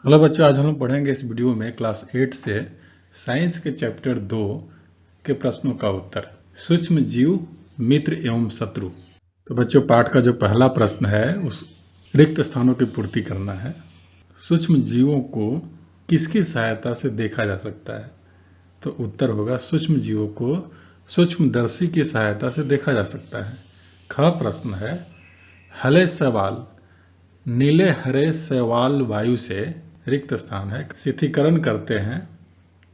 Hello बच्चों, आज हम लोग पढ़ेंगे इस वीडियो में क्लास 8 से साइंस के चैप्टर 2 के प्रश्नों का उत्तर। सूक्ष्म जीव, मित्र एवं शत्रु। तो बच्चों, पाठ का जो पहला प्रश्न है उस रिक्त स्थानों की पूर्ति करना है। सूक्ष्म जीवों को किसकी सहायता से देखा जा सकता है? तो उत्तर होगा सूक्ष्म जीवों को सूक्ष्मदर्शी की सहायता से देखा जा सकता है। ख प्रश्न है, हले सवाल नीले हरे शैवाल वायु से, रिक्त स्थान है, शीतलीकरण करते हैं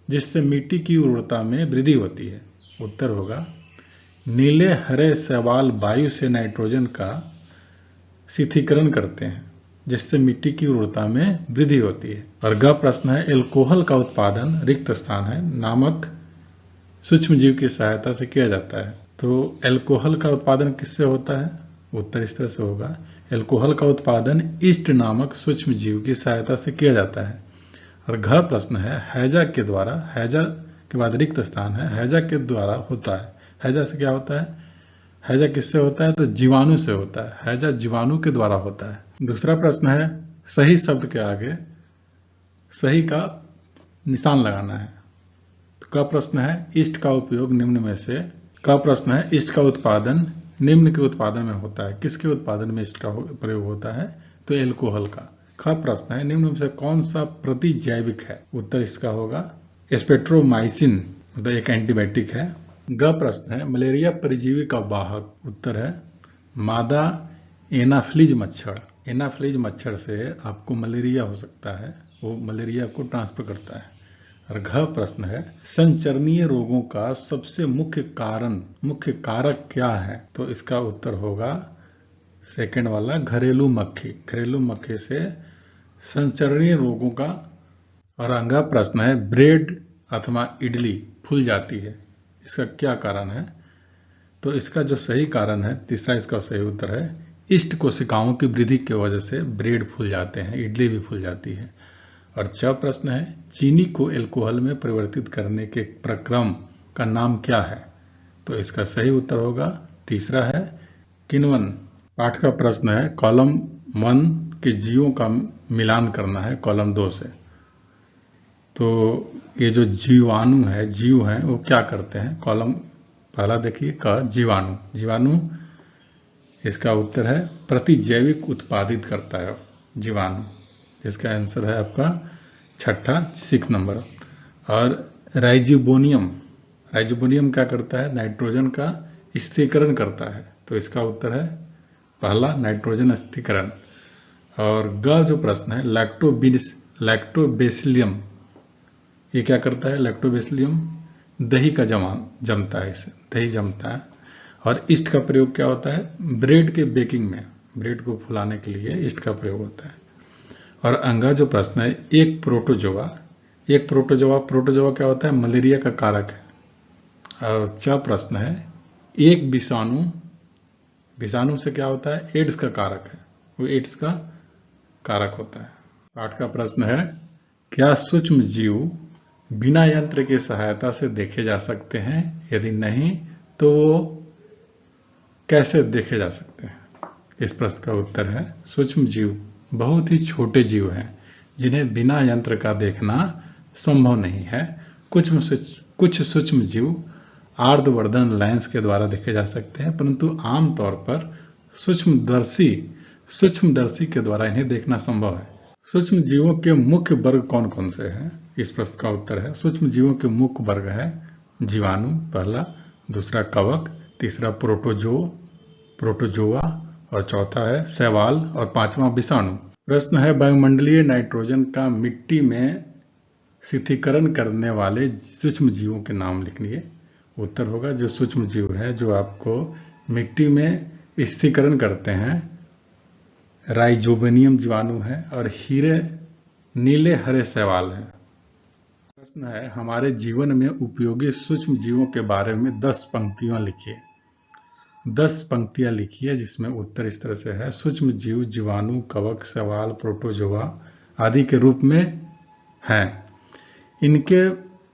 जिससे मिट्टी की उर्वरता में वृद्धि होती है। उत्तर होगा नीले हरे शैवाल वायु से नाइट्रोजन का शीतलीकरण करते हैं जिससे मिट्टी की उर्वरता में वृद्धि होती है। और ग प्रश्न है, एल्कोहल का उत्पादन, रिक्त स्थान है, नामक सूक्ष्म जीव की सहायता से किया जाता है। तो एल्कोहल का उत्पादन किससे होता है? उत्तर इस तरह से होगा, एल्कोहल का उत्पादन ईस्ट नामक सूक्ष्म जीव की सहायता से किया जाता है। और घ प्रश्न है, हैजा के द्वारा, हैजा के बाद रिक्त स्थान है, हैजा के द्वारा होता है। हैजा से क्या होता है? हैजा किससे होता है? तो जीवाणु से होता है। हैजा जीवाणु के द्वारा होता है। दूसरा प्रश्न है, सही शब्द के आगे सही का निशान लगाना है। तो का प्रश्न है, ईस्ट का उपयोग निम्न में से, का प्रश्न है, ईस्ट का उत्पादन निम्न के उत्पादन में होता है। किसके उत्पादन में ईस्ट का प्रयोग होता है? तो एल्कोहल का। ख प्रश्न है, निम्न में से कौन सा प्रतिजैविक है? उत्तर इसका होगा एस्पेट्रोमाइसिन, मतलब एक एंटीबायोटिक है। ग प्रश्न है, मलेरिया परजीवी का वाहक। उत्तर है मादा एनाफ्लीज मच्छर। एनाफ्लीज मच्छर से आपको मलेरिया हो सकता है, वो मलेरिया को ट्रांसफर करता है। और घ प्रश्न है, संचरणीय रोगों का सबसे मुख्य कारक क्या है? तो इसका उत्तर होगा सेकंड वाला, घरेलू मक्खी। घरेलू मक्खी से संचरणीय रोगों का। और अंगा प्रश्न है, ब्रेड अथवा इडली फूल जाती है, इसका क्या कारण है? तो इसका जो सही कारण है, तीसरा इसका सही उत्तर है, ईस्ट कोशिकाओं की वृद्धि की वजह से ब्रेड फूल जाते हैं, इडली भी फूल जाती है। और च प्रश्न है, चीनी को एल्कोहल में परिवर्तित करने के प्रक्रम का नाम क्या है? तो इसका सही उत्तर होगा तीसरा है, किण्वन। पाठ का प्रश्न है, कॉलम 1 के जीवों का मिलान करना है कॉलम 2 से। तो ये जो जीवाणु है, जीव हैं, वो क्या करते हैं? कॉलम पहला देखिए का जीवाणु। जीवाणु इसका उत्तर है प्रतिजैविक उत्पादित करता है जीवाणु। इसका आंसर है आपका छठा, 6 नंबर। और राइजोबोनियम, राइजोबोनियम क्या करता है? नाइट्रोजन का स्थिरीकरण करता है। तो इसका उत्तर है पहला, नाइट्रोजन स्थिरीकरण। और ग जो प्रश्न है, लैक्टोबेसिलियम, ये क्या करता है? लैक्टोबेसिलियम दही का जमता है, इससे दही जमता है। और ईस्ट का प्रयोग क्या होता है? ब्रेड के बेकिंग में, ब्रेड को फुलाने के लिए ईस्ट का प्रयोग होता है। और अंगा जो प्रश्न है, एक प्रोटोजोआ क्या होता है? मलेरिया का कारक है। और च प्रश्न है, एक विषाणु से क्या होता है? एड्स का कारक है, वो एड्स का कारक होता है। पाठ का प्रश्न है, क्या सूक्ष्म जीव बिना यंत्र की सहायता से देखे जा सकते हैं? यदि नहीं तो वो कैसे देखे जा सकते हैं? इस प्रश्न का उत्तर है, सूक्ष्म जीव बहुत ही छोटे जीव हैं जिन्हें बिना यंत्र का देखना संभव नहीं है। कुछ सूक्ष्म जीव आर्द्रवर्धन लेंस के द्वारा देखे जा सकते हैं, परंतु आमतौर पर सूक्ष्मदर्शी के द्वारा इन्हें देखना संभव है। सूक्ष्म जीवों के मुख्य वर्ग कौन कौन से हैं? इस प्रश्न का उत्तर है, सूक्ष्म जीवों के मुख्य वर्ग है जीवाणु पहला, दूसरा कवक, तीसरा प्रोटोजोआ, और चौथा है शैवाल, और पांचवा विषाणु। प्रश्न है, वायुमंडलीय नाइट्रोजन का मिट्टी में शीतलीकरण करने वाले सूक्ष्म जीवों के नाम लिखिए। उत्तर होगा, जो सूक्ष्म जीव है जो आपको मिट्टी में स्थिरीकरण करते हैं, राइजोबोनियम जीवाणु है, और नीले हरे शैवाल है। प्रश्न है, हमारे जीवन में उपयोगी सूक्ष्म जीवों के बारे में 10 पंक्तियां लिखिए। 10 पंक्तियां लिखिए जिसमें उत्तर इस तरह से है, सूक्ष्म जीव जीवाणु, कवक, शैवाल, प्रोटोजोआ आदि के रूप में हैं। इनके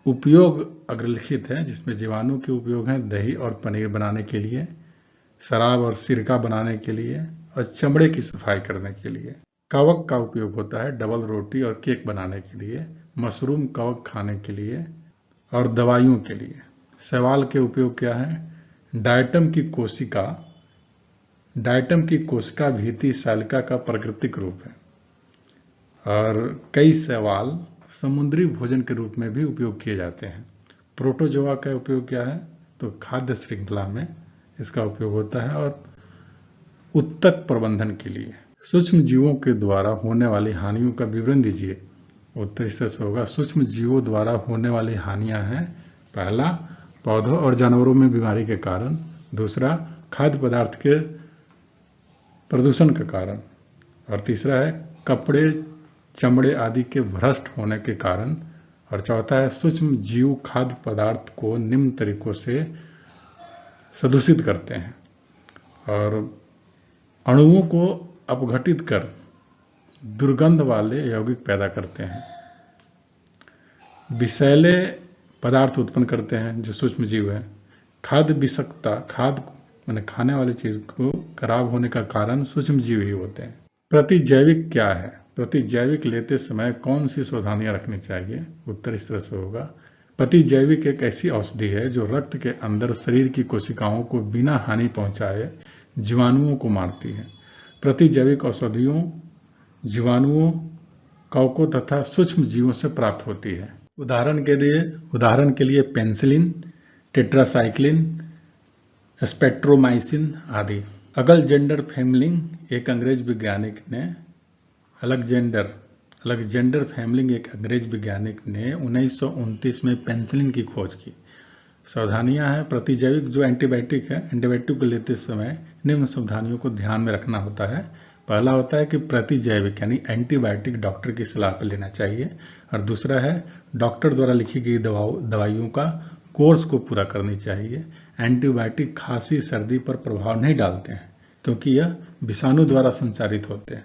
उपयोग अग्रलिखित है, जिसमें जीवाणु के उपयोग हैं दही और पनीर बनाने के लिए, शराब और सिरका बनाने के लिए, और चमड़े की सफाई करने के लिए। कवक का उपयोग होता है डबल रोटी और केक बनाने के लिए, मशरूम कवक खाने के लिए और दवाइयों के लिए। शैवाल के उपयोग क्या है? डायटम की कोशिका भीति शैलिका का प्राकृतिक रूप है और कई शैवाल समुद्री भोजन के रूप में भी उपयोग किए जाते हैं। प्रोटोजोआ का उपयोग क्या है? तो खाद्य श्रृंखला में इसका उपयोग होता है और उत्तक प्रबंधन के लिए। सूक्ष्म जीवों के द्वारा होने वाली हानियों का विवरण दीजिए। उत्तर इस तरह से होगा, सूक्ष्म जीवों द्वारा होने वाली हानियां हैं, पहला पौधों और जानवरों में बीमारी के कारण, दूसरा खाद्य पदार्थ के प्रदूषण के कारण और तीसरा है कपड़े चमड़े आदि के भ्रष्ट होने के कारण और चौथा है सूक्ष्म जीव खाद्य पदार्थ को निम्न तरीकों से प्रदूषित करते हैं और अणुओं को अपघटित कर दुर्गंध वाले यौगिक पैदा करते हैं, विषैले पदार्थ उत्पन्न करते हैं जो सूक्ष्म जीव है। खाद्य विषाक्तता, खाद्य मैंने खाने वाली चीज को खराब होने का कारण सूक्ष्म जीव ही होते हैं। प्रतिजैविक क्या है? प्रतिजैविक लेते समय कौन सी सावधानियां रखनी चाहिए? उत्तर इस तरह से होगा, प्रतिजैविक एक ऐसी औषधि है जो रक्त के अंदर शरीर की कोशिकाओं को बिना हानि पहुंचाए जीवाणुओं को मारती है। प्रतिजैविक औषधियों जीवाणुओं, कवकों तथा सूक्ष्म जीवों से प्राप्त होती है। उदाहरण के लिए पेनिसिलिन, टेट्रासाइक्लिन, स्पेक्ट्रोमाइसिन आदि। अलेक्जेंडर फेमलिंग एक अंग्रेज वैज्ञानिक ने 1929 में पेनिसिलिन की खोज की। सावधानियां हैं, प्रतिजैविक जो एंटीबायोटिक है, एंटीबायोटिक को लेते समय निम्न सावधानियों को ध्यान में रखना होता है। पहला होता है कि प्रतिजैविक यानी एंटीबायोटिक डॉक्टर की सलाह पर लेना चाहिए और दूसरा है डॉक्टर द्वारा लिखी गई दवाइयों का कोर्स को पूरा करनी चाहिए। एंटीबायोटिक खांसी सर्दी पर प्रभाव नहीं डालते हैं क्योंकि यह विषाणु द्वारा संचारित होते हैं।